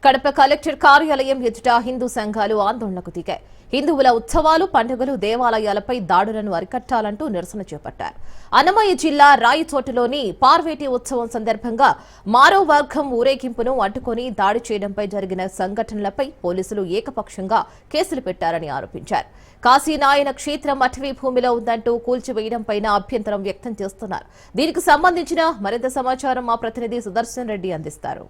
Kadapa collector కార్యాలయం ఎదుట హిందూ సంఘాలు ఆందోళనకు దిగాయి. హిందువుల ఉత్సవాలు, పండుగలు, దేవాలయాలపై దాడులను అరికట్టాలంటూ నిరసన చేపట్టారు. అన్నమయ్య జిల్లా రాయచోటిలోని పార్వేటి ఉత్సవం సందర్భంగా మారో వర్గం ఊరేగింపును అడ్డుకొని దాడి చేయడంపై జరిగిన సంఘటనలపై పోలీసులు ఏకపక్షంగా కేసులు పెట్టారని ఆరోపించారు. కాశీనాయన క్షేత్రం అటవీ భూమిలో ఉందంటూ కూల్చివేయడంపై అభ్యంతరం వ్యక్తం చేస్తున్నారు. దీనికి సంబంధించిన మరింత సమాచారం మా ప్రతినిధి సుదర్శన్ రెడ్డి అందిస్తారు.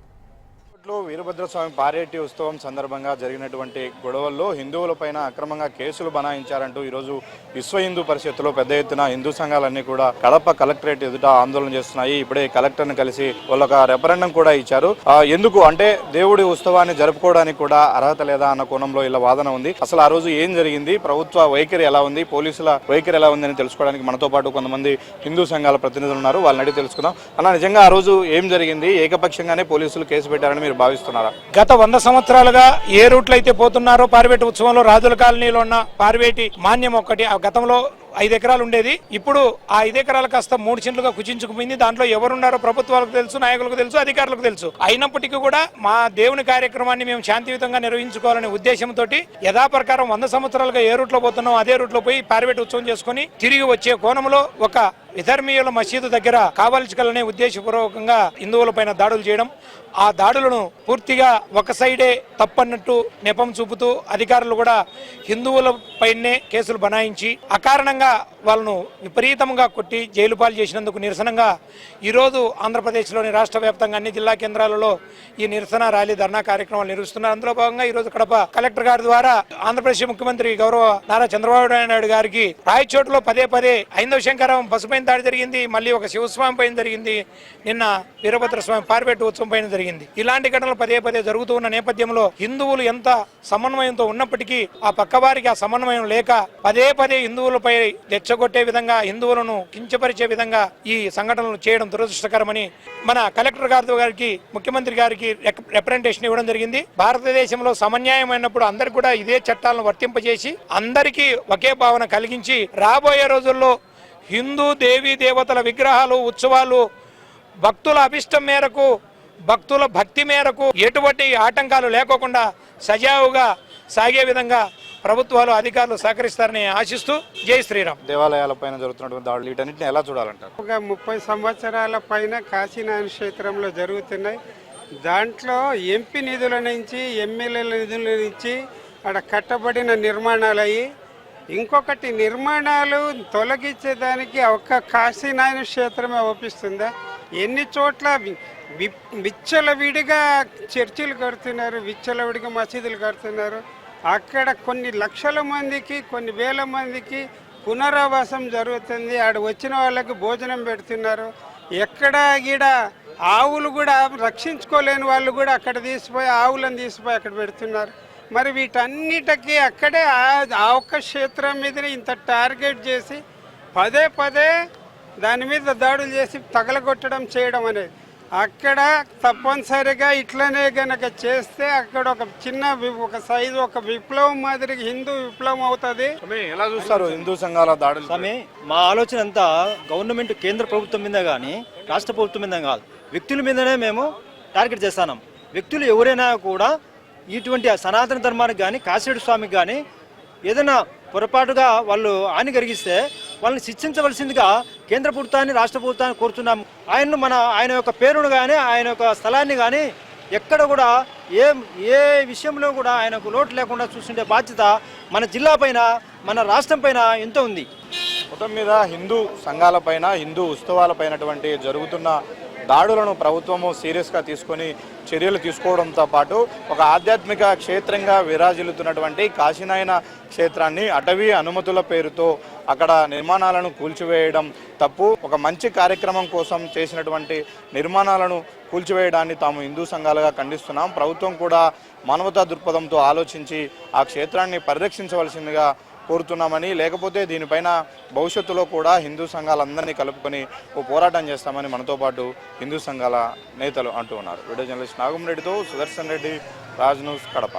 వీరభద్రస్వామి పార్వేటి ఉత్సవం సందర్భంగా జరిగినటువంటి గొడవల్లో హిందువులపైన అక్రమంగా కేసులు బనాయించారంటూ ఈరోజు విశ్వ హిందూ పరిషత్తులో పెద్ద ఎత్తున హిందూ సంఘాలన్నీ కూడా కడప కలెక్టరేట్ ఎదుట ఆందోళన చేస్తున్నాయి. ఇప్పుడే కలెక్టర్ని కలిసి వాళ్ళొక రెఫరెండం కూడా ఇచ్చారు. ఎందుకు అంటే దేవుడి ఉత్సవాన్ని జరుపుకోవడానికి కూడా అర్హత లేదా అన్న కోణంలో ఇలా వాదన ఉంది. అసలు ఆ రోజు ఏం జరిగింది, ప్రభుత్వ వైఖరి ఎలా ఉంది, పోలీసుల వైఖరి ఎలా ఉంది అని తెలుసుకోవడానికి మనతో పాటు కొంతమంది హిందూ సంఘాల ప్రతినిధులు ఉన్నారు. వాళ్ళని అడిగి తెలుసుకుందాం. అలా నిజంగా ఆ రోజు ఏం జరిగింది, ఏకపక్షంగానే పోలీసులు కేసు పెట్టారని మీరు భావిస్తున్నారా? గత 100 సంవత్సరాలుగా ఏ రూట్లో అయితే పోతున్నారో పార్వేటి ఉత్సవంలో రాజుల కాలనీలో ఉన్న పార్వేటి మాన్యం ఒకటి గతంలో 5 ఎకరాలు ఉండేది. ఇప్పుడు ఆ 5 ఎకరాలు కాస్త 3 సెంట్లుగా కుచించుకుపోయింది. దాంట్లో ఎవరున్నారో ప్రభుత్వాలకు తెలుసు, నాయకులకు తెలుసు, అధికారులకు తెలుసు. అయినప్పటికీ కూడా మా దేవుని కార్యక్రమాన్ని మేము శాంతియుతంగా నిర్వహించుకోవాలనే ఉద్దేశంతో యథాప్రకారం 100 సంవత్సరాలుగా ఏ రూట్లో పోతున్నాం అదే రూట్లో పోయి పార్వేటి ఉత్సవం చేసుకుని తిరిగి వచ్చే కోణంలో ఒక విధర్మీయుల మసీదు దగ్గర కావాల్చుకలనే ఉద్దేశపూర్వకంగా హిందువుల పైన దాడులు చేయడం, ఆ దాడులను పూర్తిగా ఒక సైడే తప్పన్నట్టు నెపం చూపుతూ అధికారులు కూడా హిందువుల పైనే కేసులు బనాయించి అకారణంగా వాళ్ళను విపరీతంగా కొట్టి జైలు పాలు చేసినందుకు నిరసనగా ఈరోజు ఆంధ్రప్రదేశ్లోని రాష్ట్ర వ్యాప్తంగా అన్ని జిల్లా కేంద్రాలలో ఈ నిరసన ర్యాలీ ధర్నా కార్యక్రమాలు నిర్వహిస్తున్నారు. అందులో భాగంగా ఈరోజు కడప కలెక్టర్ గారి ద్వారా ఆంధ్రప్రదేశ్ ముఖ్యమంత్రి గౌరవ నారా చంద్రబాబు నాయుడు గారికి రాయచోటులో పదే ఐందవ శంకరం పసుపైన దాడి జరిగింది, మళ్ళీ ఒక శివస్వామి పైన జరిగింది, నిన్న వీరభద్రస్వామి పార్వేటి ఉత్సవం పైన జరిగింది. ఇలాంటి ఘటనలు పదే జరుగుతూ ఉన్న నేపథ్యంలో హిందువులు ఎంత సమన్వయంతో ఉన్నప్పటికీ ఆ పక్కవారికి ఆ సమన్వయం లేక పదే హిందువులపై రెచ్చగొట్టే విధంగా, హిందువులను కించపరిచే విధంగా ఈ సంఘటనలు చేయడం దురదృష్టకరమని మన కలెక్టర్ గారికి ముఖ్యమంత్రి గారికి రిప్రజెంటేషన్ ఇవ్వడం జరిగింది. భారతదేశంలో సమన్యాయమైనప్పుడు అందరికి కూడా ఇదే చట్టాలను వర్తింపజేసి అందరికీ ఒకే భావన కలిగించి రాబోయే రోజుల్లో హిందూ దేవీ దేవతల విగ్రహాలు, ఉత్సవాలు భక్తుల అభిష్టం మేరకు, భక్తుల భక్తి మేరకు ఎటువంటి ఆటంకాలు లేకోకుండా సజావుగా సాగే విధంగా ప్రభుత్వాలు, అధికారులు సహకరిస్తారని ఆశిస్తూ జై శ్రీరామ్. దేవాలయాల పైన జరుగుతున్నటువంటి దాడులు వీటన్నిటిని ఎలా చూడాలంటారు? ఒక 30 సంవత్సరాల పైన కాశీనాయన క్షేత్రంలో జరుగుతున్నాయి. దాంట్లో ఎంపీ నిధుల నుంచి, ఎమ్మెల్యేల నిధుల నుంచి అక్కడ కట్టబడిన నిర్మాణాలు అయ్యి ఇంకొకటి నిర్మాణాలు తొలగించేదానికి ఒక్క కాశీనాయన క్షేత్రమే ఒప్పిస్తుందా? ఎన్ని చోట్ల విచ్చలవిడిగా చర్చిలు కడుతున్నారు, విచ్చలవిడిగా మసీదులు కడుతున్నారు. అక్కడ కొన్ని లక్షల మందికి, కొన్ని వేల మందికి పునరావాసం జరుగుతుంది. ఆడ వచ్చిన వాళ్ళకి భోజనం పెడుతున్నారు. ఎక్కడ గీడ ఆవులు కూడా రక్షించుకోలేని వాళ్ళు కూడా అక్కడ తీసిపోయి ఆవులను తీసిపోయి అక్కడ పెడుతున్నారు. మరి వీటన్నిటికీ అక్కడే ఆ ఒక్క క్షేత్రం మీదనే ఇంత టార్గెట్ చేసి పదే దాని మీద దాడులు చేసి తగలగొట్టడం చేయడం అనేది అక్కడ తప్పనిసరిగా ఇట్లనే గనక చేస్తే అక్కడ ఒక చిన్న ఒక సైజు ఒక విప్లవం మాదిరిగా హిందూ విప్లవం అవుతుంది. ఎలా చూస్తారు హిందూ సంఘాల దాడులు? మా ఆలోచన అంతా గవర్నమెంట్ కేంద్ర ప్రభుత్వం మీద కానీ రాష్ట్ర ప్రభుత్వం మీద కాదు, వ్యక్తుల మీదనే మేము టార్గెట్ చేస్తున్నాం. వ్యక్తులు ఎవరైనా కూడా ఇటువంటి సనాతన ధర్మానికి కానీ కాశీనాథ స్వామికి కానీ ఏదైనా పొరపాటుగా వాళ్ళు హాని కలిగిస్తే వాళ్ళని శిక్షించవలసిందిగా కేంద్ర ప్రభుత్వాన్ని, రాష్ట్ర ప్రభుత్వాన్ని కోరుతున్నాం. ఆయన యొక్క పేరును కానీ, ఆయన యొక్క స్థలాన్ని కానీ ఎక్కడ కూడా ఏ విషయంలో కూడా ఆయనకు లోటు లేకుండా చూస్తుండే బాధ్యత మన జిల్లా పైన, మన రాష్ట్రం పైన ఎంతో ఉంది. మొత్తం మీద హిందూ సంఘాలపైన, హిందూ ఉత్సవాలపైనటువంటి జరుగుతున్న దాడులను ప్రభుత్వము సీరియస్గా తీసుకొని చర్యలు తీసుకోవడంతో పాటు ఒక ఆధ్యాత్మిక క్షేత్రంగా విరాజిల్లుతున్నటువంటి కాశీనాయన క్షేత్రాన్ని అటవీ అనుమతుల పేరుతో అక్కడ నిర్మాణాలను కూల్చివేయడం తప్పు. ఒక మంచి కార్యక్రమం కోసం చేసినటువంటి నిర్మాణాలను కూల్చివేయడాన్ని తాము హిందూ సంఘాలుగా ఖండిస్తున్నాం. ప్రభుత్వం కూడా మానవతా దృక్పథంతో ఆలోచించి ఆ క్షేత్రాన్ని పరిరక్షించవలసిందిగా కోరుతున్నామని, లేకపోతే దీనిపైన భవిష్యత్తులో కూడా హిందూ సంఘాలందరినీ కలుపుకొని ఓ పోరాటం చేస్తామని మనతో పాటు హిందూ సంఘాల నేతలు అంటూ ఉన్నారు. వీడియో జర్నలిస్ట్ నాగం రెడ్డితో సుదర్శన్ రెడ్డి, రాజ్ న్యూస్, కడప.